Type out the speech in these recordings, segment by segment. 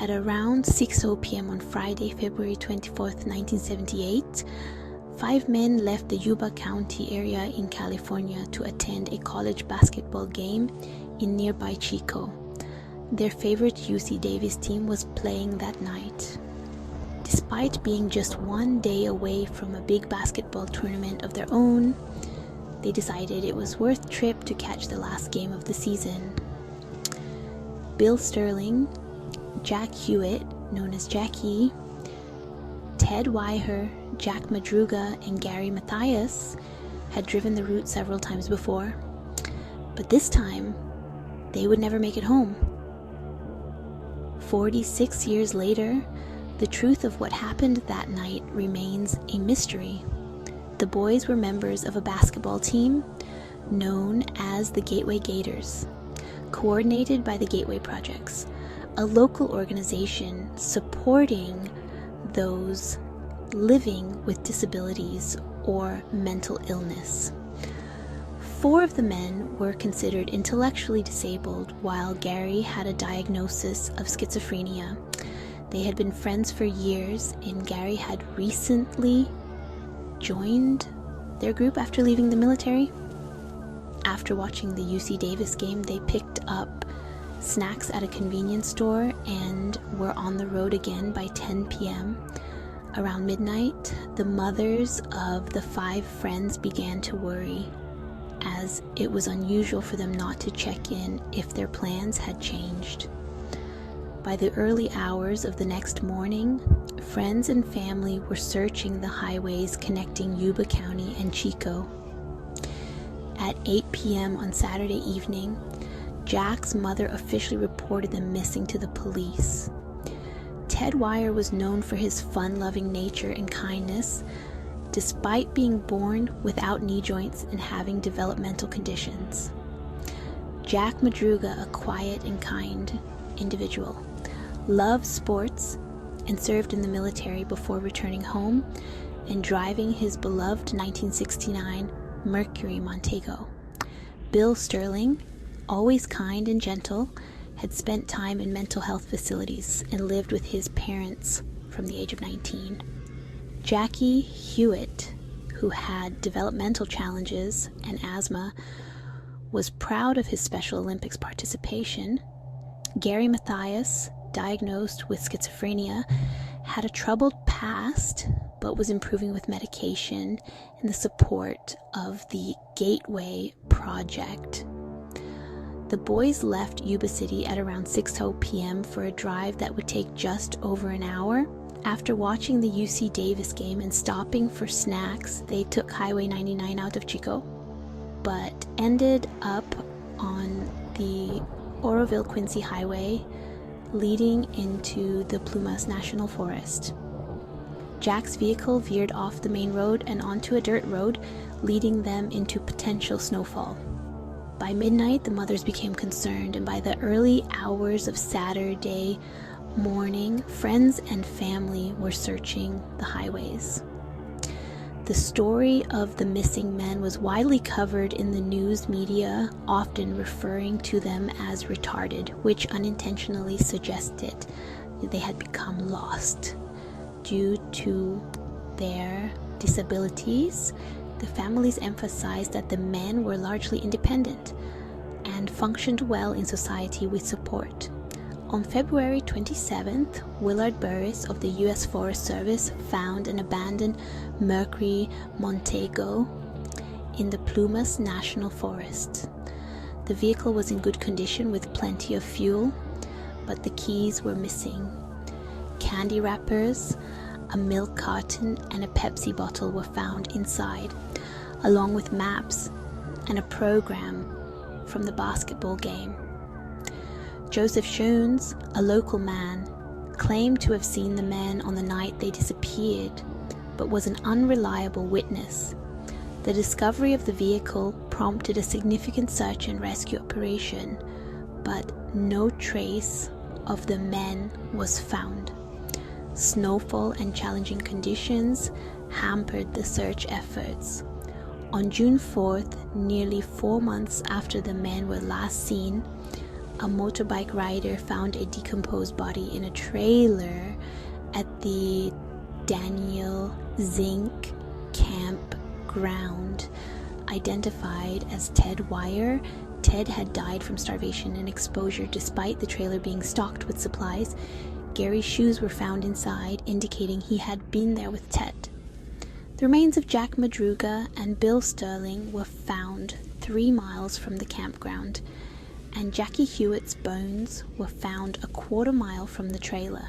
At around 6:00 p.m. on Friday, February 24th, 1978, 5 men left the Yuba County area in California to attend a college basketball game in nearby Chico. Their favorite UC Davis team was playing that night. Despite being just one day away from a big basketball tournament of their own, they decided it was worth the trip to catch the last game of the season. Bill Sterling, Jack Huett, known as Jackie, Ted Weiher, Jack Madruga, and Gary Mathias had driven the route several times before, but this time they would never make it home. 46 years later, the truth of what happened that night remains a mystery. The boys were members of a basketball team known as the Gateway Gators, coordinated by the Gateway Projects, a local organization supporting those living with disabilities or mental illness. 4 of the men were considered intellectually disabled, while Gary had a diagnosis of schizophrenia. They had been friends for years, and Gary had recently joined their group after leaving the military. After watching the UC Davis game, they picked up snacks at a convenience store and were on the road again by 10 p.m. Around midnight, the mothers of the 5 friends began to worry, as it was unusual for them not to check in if their plans had changed. By the early hours of the next morning, friends and family were searching the highways connecting Yuba County and Chico. At 8 p.m. on Saturday evening, Jack's mother officially reported them missing to the police. Ted Weiher was known for his fun-loving nature and kindness, despite being born without knee joints and having developmental conditions. Jack Madruga, a quiet and kind individual, loved sports and served in the military before returning home and driving his beloved 1969 Mercury Montego. Bill Sterling, always kind and gentle, had spent time in mental health facilities and lived with his parents from the age of 19. Jackie Huett, who had developmental challenges and asthma, was proud of his Special Olympics participation. Gary Mathias, diagnosed with schizophrenia, had a troubled past but was improving with medication and the support of the Gateway Project. The boys left Yuba City at around 6:00 p.m. for a drive that would take just over an hour. After watching the UC Davis game and stopping for snacks, they took Highway 99 out of Chico, but ended up on the Oroville-Quincy Highway, leading into the Plumas National Forest. Jack's vehicle veered off the main road and onto a dirt road, leading them into potential snowfall. By midnight, the mothers became concerned, and by the early hours of Saturday morning, friends and family were searching the highways. The story of the missing men was widely covered in the news media, often referring to them as retarded, which unintentionally suggested they had become lost. Due to their disabilities, the families emphasized that the men were largely independent and functioned well in society with support. On February 27th, Willard Burris of the U.S. Forest Service found an abandoned Mercury Montego in the Plumas National Forest. The vehicle was in good condition with plenty of fuel, but the keys were missing. Candy wrappers, a milk carton, and a Pepsi bottle were found inside, along with maps and a program from the basketball game. Joseph Shones, a local man, claimed to have seen the men on the night they disappeared, but was an unreliable witness. The discovery of the vehicle prompted a significant search and rescue operation, but no trace of the men was found. Snowfall and challenging conditions hampered the search efforts. On June 4th, nearly 4 months after the men were last seen, a motorbike rider found a decomposed body in a trailer at the Daniel Zink campground, identified as Ted Weiher. Ted had died from starvation and exposure despite the trailer being stocked with supplies. Gary's shoes were found inside, indicating he had been there with Ted. The remains of Jack Madruga and Bill Sterling were found 3 miles from the campground, and Jackie Huett's bones were found a 1/4 mile from the trailer.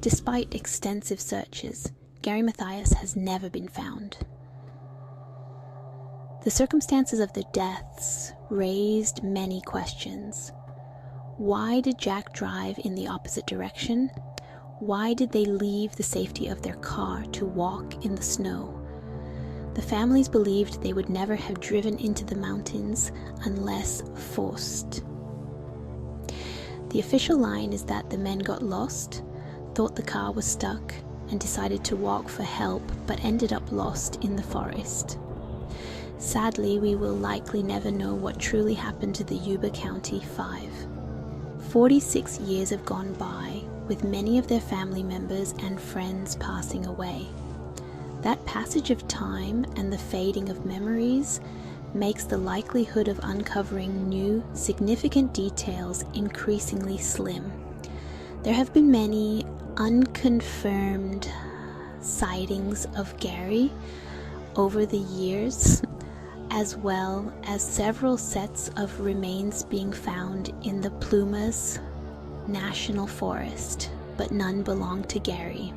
Despite extensive searches, Gary Mathias has never been found. The circumstances of the deaths raised many questions. Why did Jack drive in the opposite direction? Why did they leave the safety of their car to walk in the snow? The families believed they would never have driven into the mountains unless forced. The official line is that the men got lost, thought the car was stuck, and decided to walk for help, but ended up lost in the forest. Sadly, we will likely never know what truly happened to the Yuba County Five. 46 years have gone by, with many of their family members and friends passing away. That passage of time and the fading of memories makes the likelihood of uncovering new, significant details increasingly slim. There have been many unconfirmed sightings of Gary over the years, as well as several sets of remains being found in the Plumas National Forest, but none belong to Gary.